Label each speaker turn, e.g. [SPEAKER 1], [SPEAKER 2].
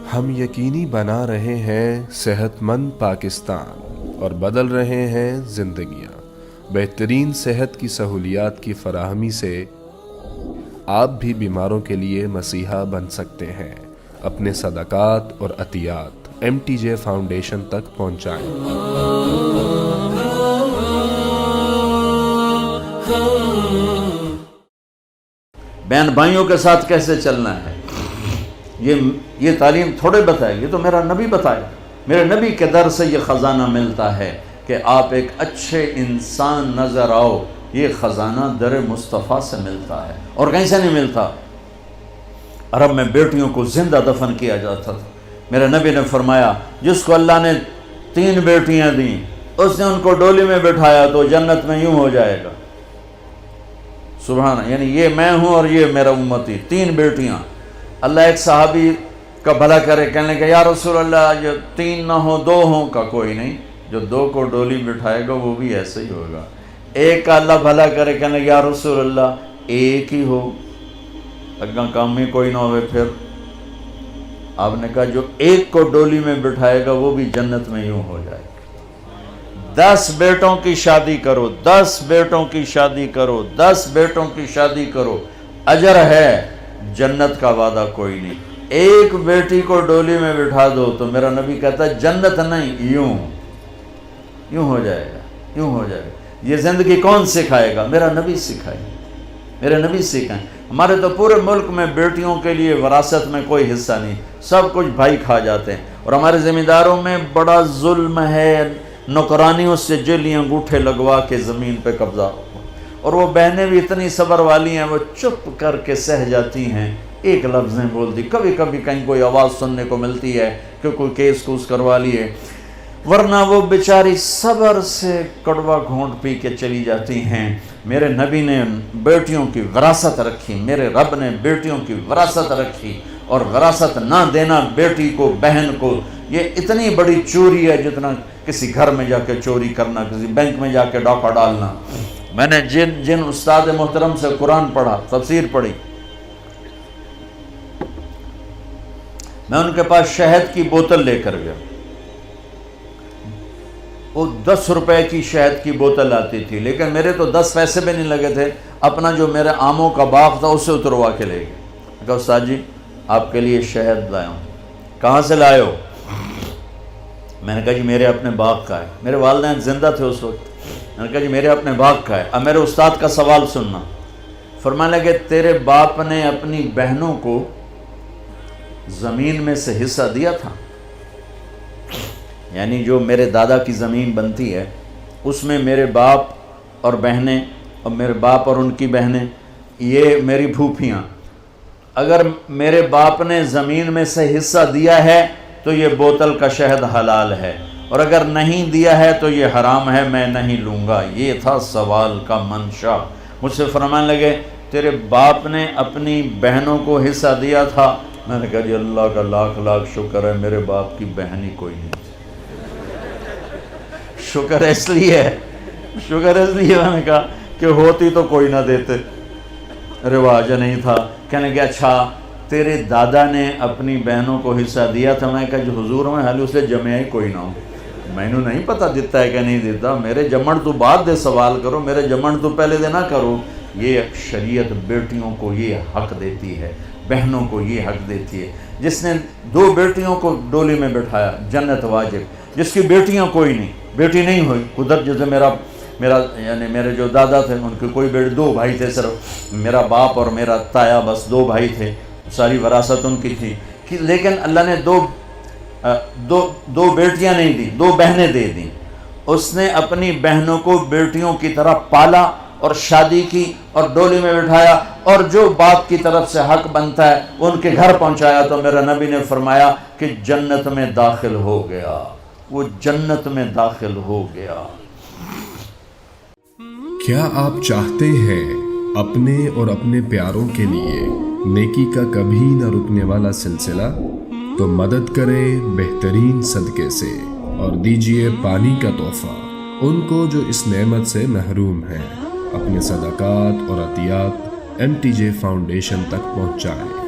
[SPEAKER 1] ہم یقینی بنا رہے ہیں صحت مند پاکستان اور بدل رہے ہیں زندگیاں۔ بہترین صحت کی سہولیات کی فراہمی سے آپ بھی بیماروں کے لیے مسیحا بن سکتے ہیں۔ اپنے صدقات اور عطیات MTJ فاؤنڈیشن تک پہنچائیں۔
[SPEAKER 2] بہن بھائیوں کے ساتھ کیسے چلنا ہے، یہ تعلیم تھوڑے بتائے، یہ تو میرا نبی بتایا۔ میرے نبی کے در سے یہ خزانہ ملتا ہے کہ آپ ایک اچھے انسان نظر آؤ۔ یہ خزانہ در مصطفیٰ سے ملتا ہے اور کہیں سے نہیں ملتا۔ عرب میں بیٹیوں کو زندہ دفن کیا جاتا تھا۔ میرے نبی نے فرمایا جس کو اللہ نے 3 بیٹیاں دیں، اس نے ان کو ڈولی میں بٹھایا تو جنت میں یوں ہو جائے گا۔ سبحان، یعنی یہ میں ہوں اور یہ میرا امتی، 3 بیٹیاں۔ اللہ ایک صحابی کا بھلا کرے، کہنے لگا یا رسول اللہ جو 3 نہ ہوں 2 ہوں، کا کوئی نہیں، جو 2 کو ڈولی بٹھائے گا وہ بھی ایسے ہی ہوگا۔ ایک کا اللہ بھلا کرے، کہنے لگا یا رسول اللہ ایک ہی ہو، اگاں کام میں کوئی نہ ہوئے۔ پھر آپ نے کہا جو ایک کو ڈولی میں بٹھائے گا وہ بھی جنت میں یوں ہو جائے گا۔ 10 بیٹوں کی شادی کرو، 10 بیٹوں کی شادی کرو، 10 بیٹوں کی شادی کرو، اجر ہے، جنت کا وعدہ کوئی نہیں۔ ایک بیٹی کو ڈولی میں بٹھا دو تو میرا نبی کہتا ہے جنت نہیں، یوں ہو جائے گا، یوں ہو جائے گا۔ یہ زندگی کون سکھائے گا؟ میرا نبی سکھائے، میرے نبی سکھائیں۔ ہمارے تو پورے ملک میں بیٹیوں کے لیے وراثت میں کوئی حصہ نہیں، سب کچھ بھائی کھا جاتے ہیں، اور ہمارے ذمہ داروں میں بڑا ظلم ہے، نوکرانیوں سے جیلی انگوٹھے لگوا کے زمین پہ قبضہ، اور وہ بہنیں بھی اتنی صبر والی ہیں، وہ چپ کر کے سہ جاتی ہیں، ایک لفظ نہیں بولتی۔ کبھی کبھی کہیں کوئی آواز سننے کو ملتی ہے کہ کوئی کیس کوس کروا لیے، ورنہ وہ بیچاری صبر سے کڑوا گھونٹ پی کے چلی جاتی ہیں۔ میرے نبی نے بیٹیوں کی وراثت رکھی، میرے رب نے بیٹیوں کی وراثت رکھی، اور وراثت نہ دینا بیٹی کو، بہن کو، یہ اتنی بڑی چوری ہے جتنا کسی گھر میں جا کے چوری کرنا، کسی بینک میں جا کے ڈاکہ ڈالنا۔ میں نے جن استاد محترم سے قرآن پڑھا، تفسیر پڑھی، میں ان کے پاس شہد کی بوتل لے کر گیا، وہ 10 روپے کی شہد کی بوتل آتی تھی، لیکن میرے تو 10 پیسے بھی نہیں لگے تھے، اپنا جو میرے آموں کا باغ تھا اسے اتروا کے لے گئے۔ کہا استاد جی آپ کے لیے شہد لایا ہوں۔ کہاں سے لائے ہو؟ میں نے کہا جی میرے اپنے باغ کا ہے۔ میرے والدین زندہ تھے اس وقت۔ میں نے کہا جی میرے اپنے باغ کا ہے۔ اب میرے استاد کا سوال سننا۔ فرمانے لگے تیرے باپ نے اپنی بہنوں کو زمین میں سے حصہ دیا تھا، یعنی جو میرے دادا کی زمین بنتی ہے اس میں میرے باپ اور بہنیں، اور میرے باپ اور ان کی بہنیں، یہ میری پھوپھیاں، اگر میرے باپ نے زمین میں سے حصہ دیا ہے تو یہ بوتل کا شہد حلال ہے، اور اگر نہیں دیا ہے تو یہ حرام ہے، میں نہیں لوں گا۔ یہ تھا سوال کا منشا۔ مجھ سے فرمانے لگے تیرے باپ نے اپنی بہنوں کو حصہ دیا تھا؟ میں نے کہا جی اللہ کا لاکھ لاکھ شکر ہے میرے باپ کی بہن ہی کوئی نہیں۔ شکر اس لیے میں نے کہا کہ ہوتی تو کوئی نہ دیتے، رواج نہیں تھا۔ کہنے کہ اچھا تیرے دادا نے اپنی بہنوں کو حصہ دیا تھا؟ میں کہا جو حضور میں حال اسے جمع ہی کوئی نہ ہو، میں نے نہیں پتہ دیتا ہے کہ نہیں دیتا، میرے جمن تو بعد دے سوال کرو، میرے جمن تو پہلے دے نہ کرو۔ یہ شریعت بیٹیوں کو یہ حق دیتی ہے، بہنوں کو یہ حق دیتی ہے۔ جس نے 2 بیٹیوں کو ڈولی میں بٹھایا جنت واجب، جس کی بیٹیاں کوئی نہیں، بیٹی نہیں ہوئی، ادھر جیسے میرا یعنی میرے جو دادا تھے ان کے کوئی بیٹے، 2 بھائی تھے صرف، میرا باپ اور میرا تایا، بس 2 بھائی تھے، ساری وراثت ان کی تھی، لیکن اللہ نے دو بیٹیاں نہیں دی، 2 بہنیں دے دیں۔ اس نے اپنی بہنوں کو بیٹیوں کی طرح پالا اور شادی کی اور ڈولی میں بٹھایا، اور جو باپ کی طرف سے حق بنتا ہے ان کے گھر پہنچایا، تو میرا نبی نے فرمایا کہ جنت میں داخل ہو گیا، وہ جنت میں داخل ہو گیا۔
[SPEAKER 1] کیا آپ چاہتے ہیں اپنے اور اپنے پیاروں کے لیے نیکی کا کبھی نہ رکنے والا سلسلہ؟ تو مدد کریں بہترین صدقے سے اور دیجیے پانی کا تحفہ ان کو جو اس نعمت سے محروم ہیں۔ اپنے صدقات اور عطیات MTJ فاؤنڈیشن تک پہنچائیں۔